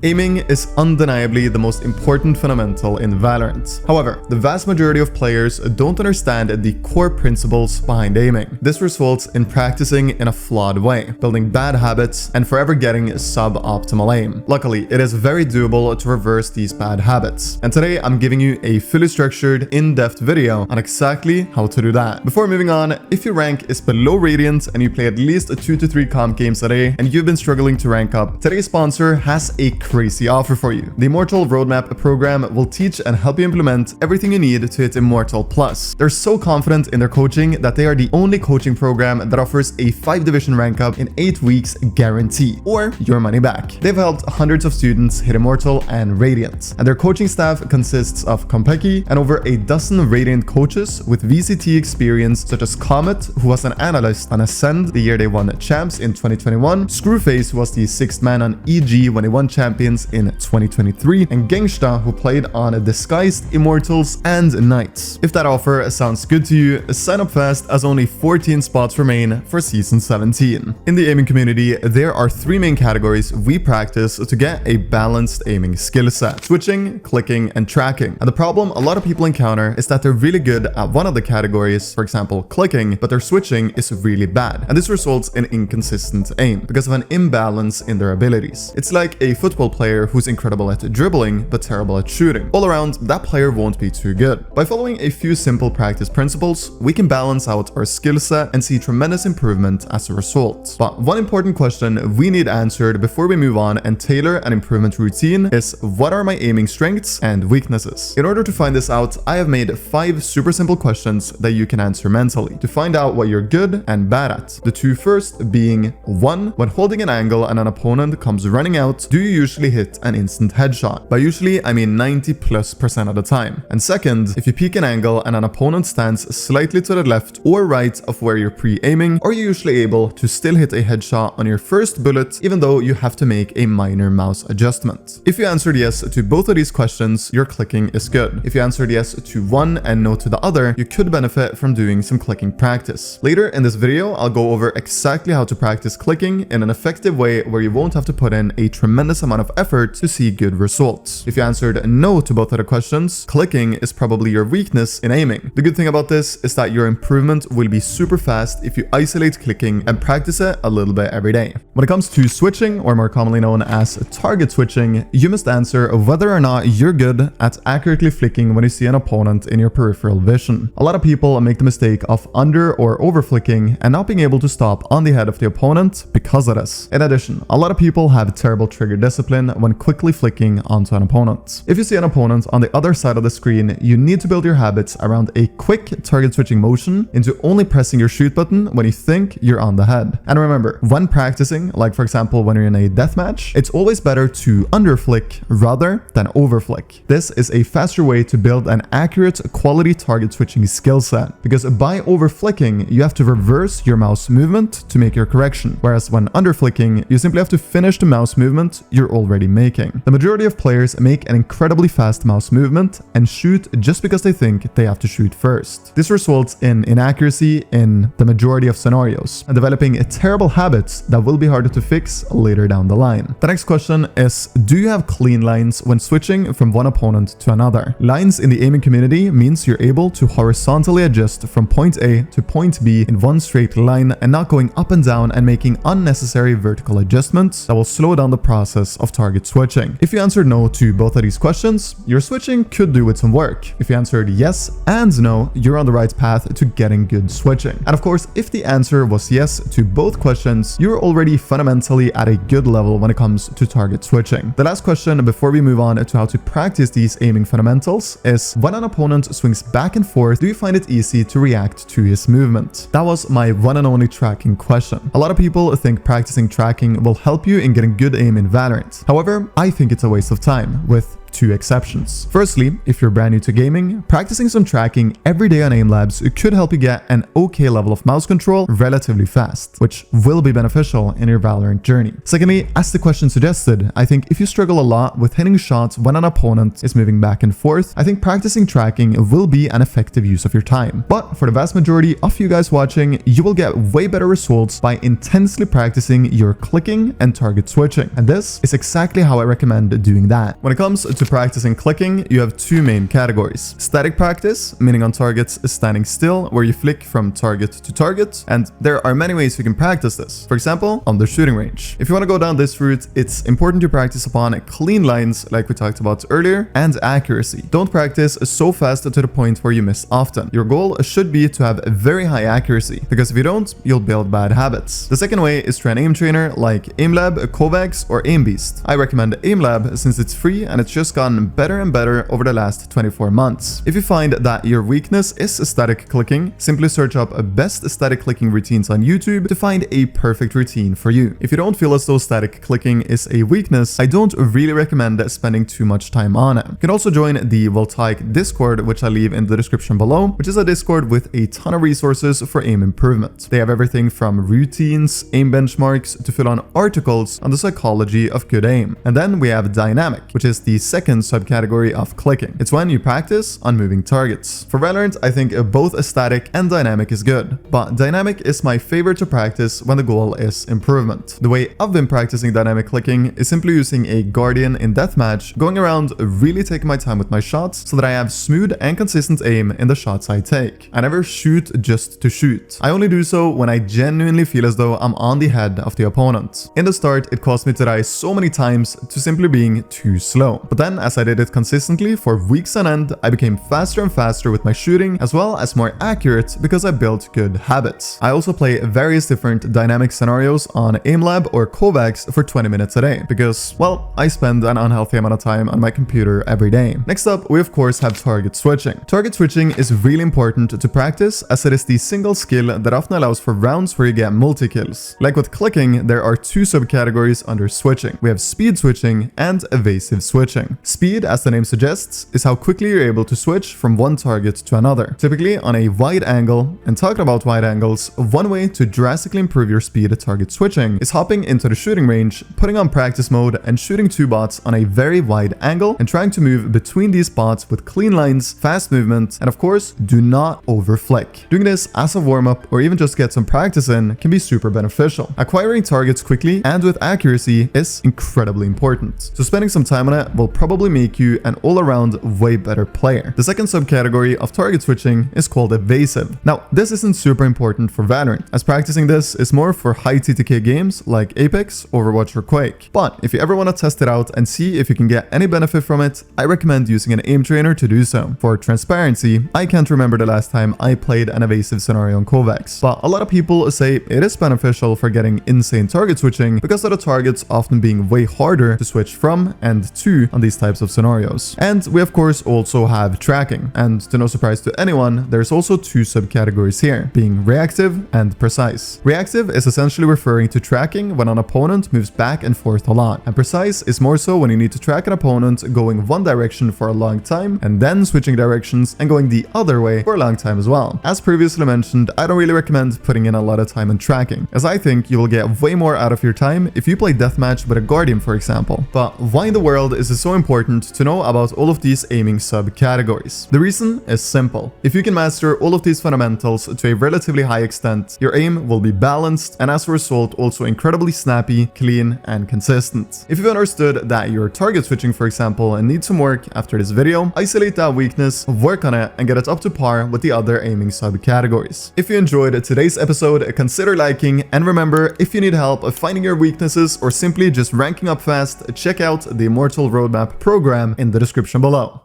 Aiming is undeniably the most important fundamental in Valorant. However, the vast majority of players don't understand the core principles behind aiming. This results in practicing in a flawed way, building bad habits, and forever getting suboptimal aim. Luckily, it is very doable to reverse these bad habits. And today, I'm giving you a fully structured, in-depth video on exactly how to do that. Before moving on, if your rank is below Radiant and you play at least 2 to 3 comp games a day and you've been struggling to rank up, today's sponsor has a crazy offer for you. The Immortal Roadmap program will teach and help you implement everything you need to hit Immortal Plus. They're so confident in their coaching that they are the only coaching program that offers a 5-division rank up in 8 weeks guarantee, or your money back. They've helped hundreds of students hit Immortal and Radiant, and their coaching staff consists of Kompeki and over a dozen Radiant coaches with VCT experience, such as Comet, who was an analyst on Ascend the year they won champs in 2021, Screwface, who was the 6th man on EG when they won champions in 2023, and Gangsta, who played on Disguised, Immortals, and Knights. If that offer sounds good to you, sign up fast as only 14 spots remain for Season 17. In the aiming community, there are 3 main categories we practice to get a balanced aiming skill set: switching, clicking, and tracking. And the problem a lot of people encounter is that they're really good at one of the categories, for example clicking, but their switching is really bad. And this results in inconsistent aim because of an imbalance in their abilities. It's like a football player who's incredible at dribbling but terrible at shooting. All around, that player won't be too good. By following a few simple practice principles, we can balance out our skill set and see tremendous improvement as a result. But one important question we need answered before we move on and tailor an improvement routine is: what are my aiming strengths and weaknesses? In order to find this out, I have made 5 super simple questions that you can answer mentally to find out what you're good and bad at. The 2 first being: 1. When holding an angle and an opponent comes running out, do you usually hit an instant headshot? By usually, I mean 90+% of the time. And second, if you peek an angle and an opponent stands slightly to the left or right of where you're pre-aiming, are you usually able to still hit a headshot on your first bullet even though you have to make a minor mouse adjustment? If you answered yes to both of these questions, your clicking is good. If you answered yes to one and no to the other, you could benefit from doing some clicking practice. Later in this video, I'll go over exactly how to practice clicking in an effective way where you won't have to put in a tremendous amount of effort to see good results. If you answered no to both of the questions, clicking is probably your weakness in aiming. The good thing about this is that your improvement will be super fast if you isolate clicking and practice it a little bit every day. When it comes to switching, or more commonly known as target switching, you must answer whether or not you're good at accurately flicking when you see an opponent in your peripheral vision. A lot of people make the mistake of under or over flicking and not being able to stop on the head of the opponent because of this. In addition, a lot of people have terrible trigger discipline when quickly flicking onto an opponent. If you see an opponent on the other side of the screen, you need to build your habits around a quick target switching motion into only pressing your shoot button when you think you're on the head. And remember, when practicing, like for example when you're in a deathmatch, it's always better to under flick rather than over flick. This is a faster way to build an accurate quality target switching skill set, because by over flicking you have to reverse your mouse movement to make your correction, whereas when under flicking you simply have to finish the mouse movement you're already making. The majority of players make an incredibly fast mouse movement and shoot just because they think they have to shoot first. This results in inaccuracy in the majority of scenarios and developing terrible habits that will be harder to fix later down the line. The next question is: do you have clean lines when switching from one opponent to another? Lines in the aiming community means you're able to horizontally adjust from point A to point B in one straight line and not going up and down and making unnecessary vertical adjustments that will slow down the process of target switching. If you answered no to both of these questions, your switching could do with some work. If you answered yes and no, you're on the right path to getting good switching. And of course, if the answer was yes to both questions, you're already fundamentally at a good level when it comes to target switching. The last question before we move on to how to practice these aiming fundamentals is: when an opponent swings back and forth, do you find it easy to react to his movement? That was my one and only tracking question. A lot of people think practicing tracking will help you in getting good aim in Valorant. However, I think it's a waste of time, with two exceptions. Firstly, if you're brand new to gaming, practicing some tracking every day on aim labs could help you get an okay level of mouse control relatively fast, which will be beneficial in your Valorant journey. Secondly, as the question suggested, I think if you struggle a lot with hitting shots when an opponent is moving back and forth, I think practicing tracking will be an effective use of your time. But for the vast majority of you guys watching, you will get way better results by intensely practicing your clicking and target switching. And this is exactly how I recommend doing that. When it comes to practicing clicking, you have two main categories. Static practice, meaning on targets standing still, where you flick from target to target, and there are many ways you can practice this. For example, on the shooting range. If you want to go down this route, it's important to practice upon clean lines like we talked about earlier, and accuracy. Don't practice so fast to the point where you miss often. Your goal should be to have a very high accuracy, because if you don't, you'll build bad habits. The second way is through an aim trainer like AimLab, Kovacs, or AimBeast. I recommend AimLab since it's free and it's just gotten better and better over the last 24 months. If you find that your weakness is static clicking, simply search up best static clicking routines on YouTube to find a perfect routine for you. If you don't feel as though static clicking is a weakness, I don't really recommend spending too much time on it. You can also join the Voltaic Discord, which I'll leave in the description below, which is a Discord with a ton of resources for aim improvement. They have everything from routines, aim benchmarks, to full-on articles on the psychology of good aim. And then we have dynamic, which is the second subcategory of clicking. It's when you practice on moving targets. For Valorant, I think both static and dynamic is good, but dynamic is my favorite to practice when the goal is improvement. The way I've been practicing dynamic clicking is simply using a Guardian in deathmatch, going around really taking my time with my shots so that I have smooth and consistent aim in the shots I take. I never shoot just to shoot. I only do so when I genuinely feel as though I'm on the head of the opponent. In the start, it caused me to die so many times to simply being too slow. But then, as I did it consistently for weeks on end, I became faster and faster with my shooting, as well as more accurate because I built good habits. I also play various different dynamic scenarios on AimLab or Kovacs for 20 minutes a day because, well, I spend an unhealthy amount of time on my computer every day. Next up, we of course have target switching. Target switching is really important to practice as it is the single skill that often allows for rounds where you get multi-kills. Like with clicking, there are two subcategories under switching. We have speed switching and evasive switching. Speed, as the name suggests, is how quickly you're able to switch from one target to another, typically on a wide angle. And talking about wide angles, one way to drastically improve your speed at target switching is hopping into the shooting range, putting on practice mode and shooting two bots on a very wide angle and trying to move between these bots with clean lines, fast movement, and of course, do not overflick. Doing this as a warm-up or even just get some practice in can be super beneficial. Acquiring targets quickly and with accuracy is incredibly important, so spending some time on it will probably make you an all-around way better player. The second subcategory of target switching is called evasive. Now, this isn't super important for Valorant, as practicing this is more for high TTK games like Apex, Overwatch, or Quake. But if you ever want to test it out and see if you can get any benefit from it, I recommend using an aim trainer to do so. For transparency, I can't remember the last time I played an evasive scenario on Kovacs, but a lot of people say it is beneficial for getting insane target switching because of the targets often being way harder to switch from and to on these types of scenarios. And we of course also have tracking, and to no surprise to anyone, there's also two subcategories here, being reactive and precise. Reactive is essentially referring to tracking when an opponent moves back and forth a lot, and precise is more so when you need to track an opponent going one direction for a long time and then switching directions and going the other way for a long time as well. As previously mentioned, I don't really recommend putting in a lot of time in tracking, as I think you will get way more out of your time if you play deathmatch with a Guardian, for example. But why in the world is it so important to know about all of these aiming subcategories? The reason is simple. If you can master all of these fundamentals to a relatively high extent, your aim will be balanced and as a result also incredibly snappy, clean, and consistent. If you've understood that you're target switching, for example, and need some work after this video, isolate that weakness, work on it, and get it up to par with the other aiming subcategories. If you enjoyed today's episode, consider liking, and remember, if you need help finding your weaknesses or simply just ranking up fast, check out the Immortal Roadmap program in the description below.